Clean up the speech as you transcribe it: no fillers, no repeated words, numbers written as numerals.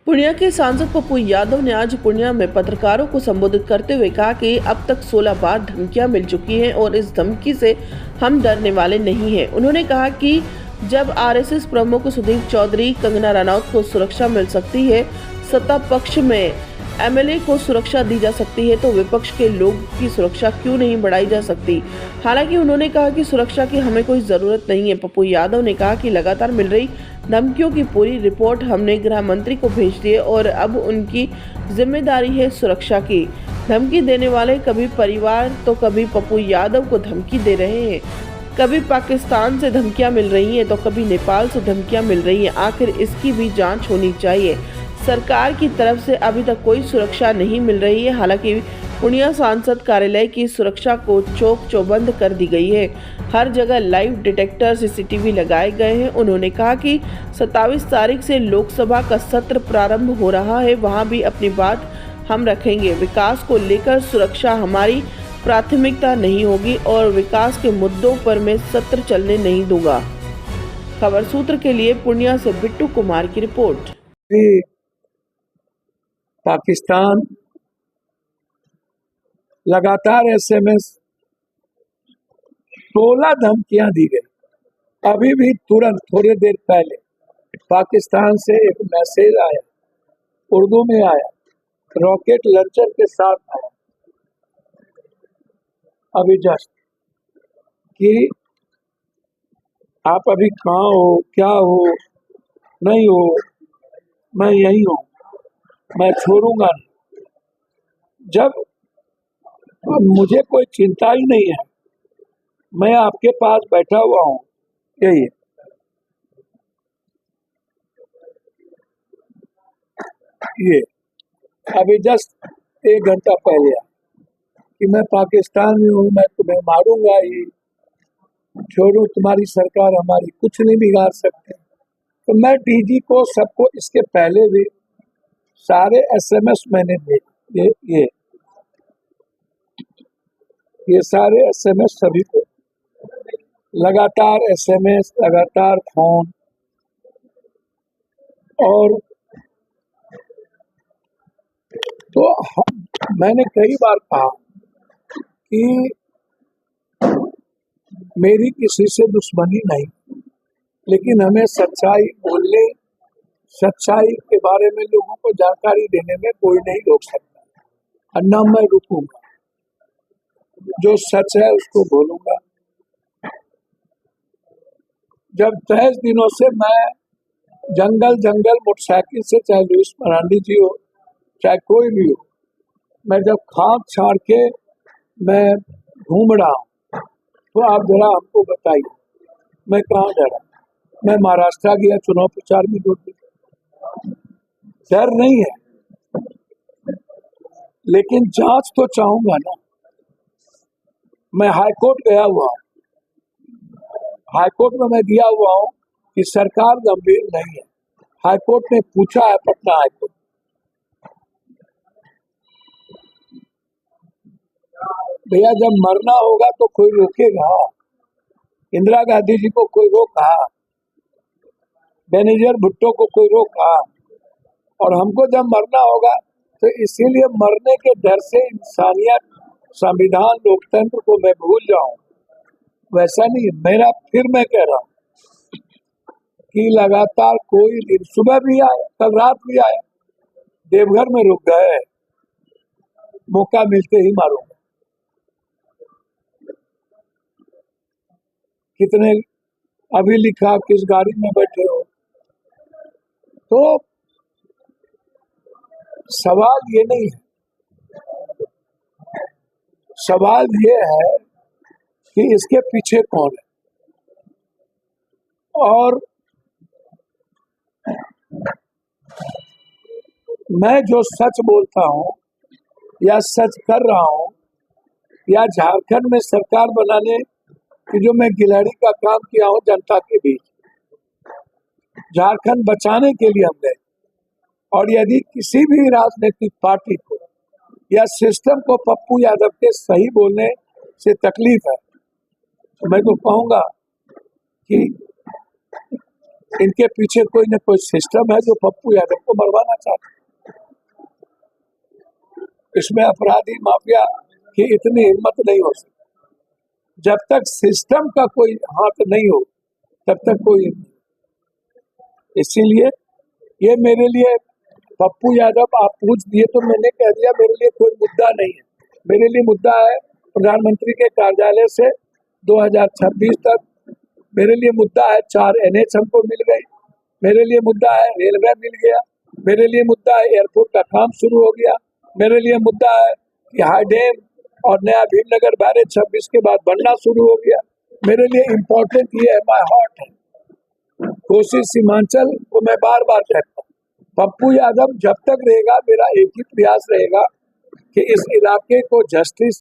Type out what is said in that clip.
पूर्णिया के सांसद पप्पू यादव ने आज पूर्णिया में पत्रकारों को संबोधित करते हुए कहा कि अब तक 16 बार धमकियां मिल चुकी हैं और इस धमकी से हम डरने वाले नहीं हैं। उन्होंने कहा कि जब आरएसएस प्रमुख सुदीप चौधरी, कंगना रनौत को सुरक्षा मिल सकती है, सत्ता पक्ष में एमएलए को सुरक्षा दी जा सकती है, तो विपक्ष के लोग की सुरक्षा क्यों नहीं बढ़ाई जा सकती। हालांकि उन्होंने कहा कि सुरक्षा की हमें कोई जरूरत नहीं है। पप्पू यादव ने कहा कि लगातार मिल रही धमकियों की पूरी रिपोर्ट हमने गृह मंत्री को भेज दी है और अब उनकी जिम्मेदारी है सुरक्षा की। धमकी देने वाले कभी परिवार तो कभी पप्पू यादव को धमकी दे रहे हैं, कभी पाकिस्तान से धमकियां मिल रही हैं तो कभी नेपाल से धमकियां मिल रही हैं। आखिर इसकी भी जांच होनी चाहिए। सरकार की तरफ से अभी तक कोई सुरक्षा नहीं मिल रही है। हालांकि पूर्णिया सांसद कार्यालय की सुरक्षा को चौक चौबंद कर दी गई है। हर जगह लाइव डिटेक्टर सीसीटीवी लगाए गए हैं। उन्होंने कहा कि 27 तारीख से लोकसभा का सत्र प्रारंभ हो रहा है, वहां भी अपनी बात हम रखेंगे। विकास को लेकर सुरक्षा हमारी प्राथमिकता नहीं होगी और विकास के मुद्दों पर मैं सत्र चलने नहीं दूंगा। खबर सूत्र के लिए पूर्णिया से बिट्टू कुमार की रिपोर्ट। पाकिस्तान लगातार एसएमएस 16 धमकियां दी गई। अभी भी तुरंत थोड़ी देर पहले पाकिस्तान से एक मैसेज आया, उर्दू में आया, रॉकेट लॉन्चर के साथ आया अभी जस्ट, कि आप अभी कहाँ हो, क्या हो, नहीं हो, मैं यही हूँ, मैं छोड़ूंगा नहीं। जब मुझे कोई चिंता ही नहीं है, मैं आपके पास बैठा हुआ हूँ, यही है। ये अभी जस्ट 1 घंटा पहले कि मैं पाकिस्तान में हूँ, मैं तुम्हें मारूंगा ही, छोड़ो तुम्हारी सरकार हमारी कुछ नहीं बिगाड़ सकते। तो मैं डीजी को, सबको, इसके पहले भी सारे एसएमएस मैंने भेजे, ये सारे एसएमएस सभी को, लगातार एसएमएस, लगातार फोन। और तो मैंने कई बार कहा कि मेरी किसी से दुश्मनी नहीं, लेकिन हमें सच्चाई बोलने, सच्चाई के बारे में लोगों को जानकारी देने में कोई नहीं रोक सकता, और न मैं रुकूंगा। जो सच है उसको बोलूंगा। जब 23 दिनों से मैं जंगल मोटरसाइकिल से, चाहे लुइस मरांडी जी हो, चाहे कोई भी हो, मैं जब खाक छाड़ के मैं घूम रहा हूँ, तो आप जरा हमको बताइए मैं कहाँ जा रहा। मैं महाराष्ट्र गया, चुनाव प्रचार में जुट गया, डर नहीं है, लेकिन जांच तो चाहूंगा ना। मैं हाईकोर्ट गया हुआ हूँ, हाईकोर्ट में मैं दिया हुआ हूँ कि सरकार गंभीर नहीं है। हाईकोर्ट ने पूछा है, पटना हाईकोर्ट, भैया जब मरना होगा तो कोई रोकेगा? इंदिरा गांधी जी को कोई रोका? बेनजीर भुट्टो को कोई रोका? और हमको जब मरना होगा तो इसीलिए मरने के डर से इंसानियत, संविधान, लोकतंत्र को मैं भूल जाऊं, वैसा नहीं। मेरा, फिर मैं कह रहा हूं कि लगातार कोई दिन, सुबह भी आया, कल रात भी आया, देवघर में रुक गए, मौका मिलते ही मारूंगा। कितने अभी लिखा, किस गाड़ी में बैठे हो। तो सवाल ये नहीं है, सवाल ये है कि इसके पीछे कौन है। और मैं जो सच बोलता हूँ या सच कर रहा हूँ, या झारखंड में सरकार बनाने की जो मैं गिलहरी का काम किया हूँ जनता के बीच, झारखंड बचाने के लिए हमने, और यदि किसी भी राजनीतिक पार्टी को या सिस्टम को पप्पू यादव के सही बोलने से तकलीफ है, तो मैं तो कहूंगा कि इनके पीछे कोई न कोई सिस्टम है जो पप्पू यादव को मरवाना चाहता है। इसमें अपराधी माफिया की इतनी हिम्मत नहीं हो सकती। जब तक सिस्टम का कोई हाथ नहीं हो तब तक कोई नहीं। इसीलिए ये मेरे लिए पप्पू यादव आप पूछ दिए तो मैंने कह दिया, मेरे लिए कोई मुद्दा नहीं है। मेरे लिए मुद्दा है प्रधानमंत्री के कार्यालय से 2026 तक। मेरे लिए मुद्दा है 4 NH हमको मिल गई। मेरे लिए मुद्दा है रेलवे मिल गया। मेरे लिए मुद्दा है एयरपोर्ट का काम शुरू हो गया। मेरे लिए मुद्दा है कि हाईडैम और नया भीमनगर बैरेज 26 के बाद बनना शुरू हो गया। मेरे लिए इम्पोर्टेंट ये है, माय हार्ट है। कोसी सीमांचल को मैं बार बार कहता हूँ, पप्पू यादव जब तक रहेगा मेरा एक ही प्रयास रहेगा कि इस इलाके को जस्टिस